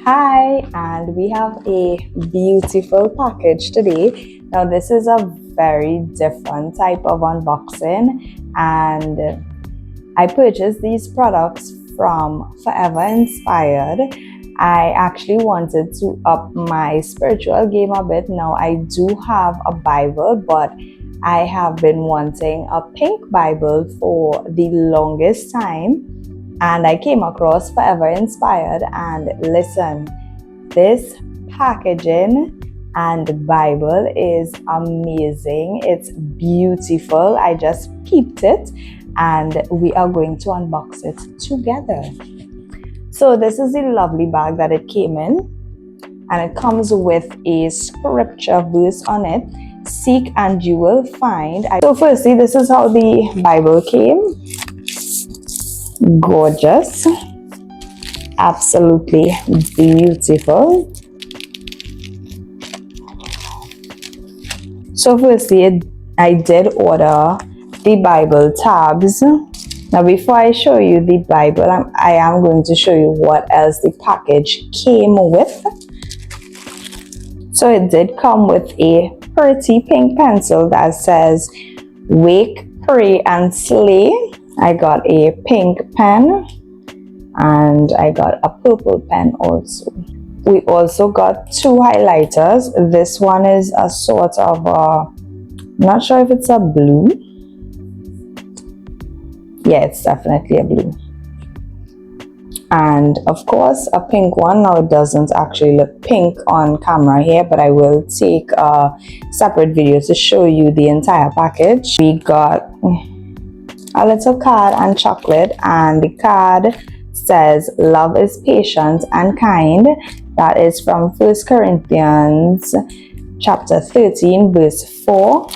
Hi, and we have a beautiful package today. Now, this is a very different type of unboxing, and I purchased these products from Forever Inspired. I actually wanted to up my spiritual game a bit. Now, I do have a Bible, but I have been wanting a pink Bible for the longest time. And I came across Forever Inspired, and listen, this packaging and Bible is amazing. It's beautiful. I just peeped it and we are going to unbox it together. So this is the lovely bag that it came in, and it comes with a scripture verse on it. Seek and you will find. So firstly, this is how the Bible came. Gorgeous, absolutely beautiful. So firstly, I did order the Bible tabs. Now before I show you the Bible, I am going to show you what else the package came with. So it did come with a pretty pink pencil that says wake, pray and slay. I got a pink pen and I got a purple pen also. We also got two highlighters. This one is a sort of I'm not sure if it's a blue. Yeah, it's definitely a blue. And of course a pink one. Now it doesn't actually look pink on camera here, but I will take a separate video to show you the entire package. We got a little card and chocolate, and the card says love is patient and kind. That is from 1 Corinthians chapter 13 verse 4.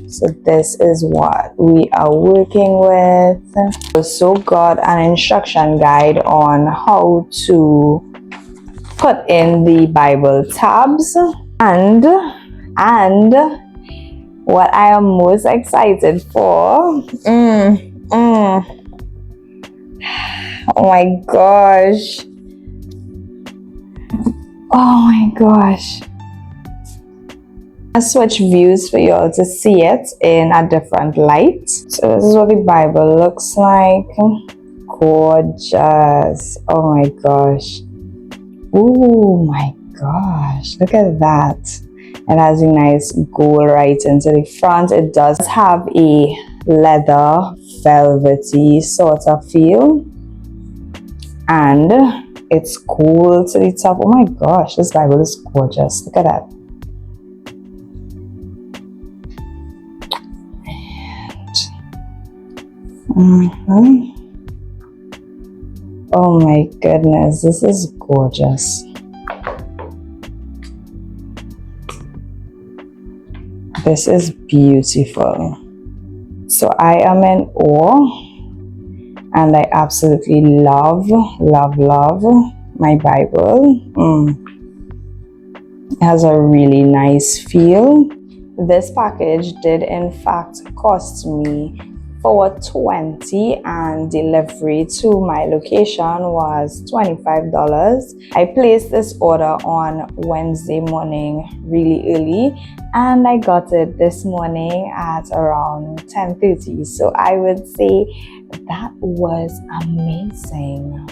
So this is what we are working with. Also got an instruction guide on how to put in the Bible tabs, and what I am most excited for. Oh my gosh. Oh my gosh. I'll switch views for you all to see it in a different light. So this is what the Bible looks like. Gorgeous. Oh my gosh. Oh my gosh. Look at that. It has a nice gold right into the front. It does have a leather, velvety sort of feel. And it's cool to the top. Oh my gosh, this Bible is gorgeous. Look at that. Oh my goodness, this is gorgeous. This is beautiful. So I am in awe, and I absolutely love my Bible. It has a really nice feel. This package did in fact cost me $4.20, and delivery to my location was $25. I placed this order on Wednesday morning really early, and I got it this morning at around 10:30. So I would say that was amazing.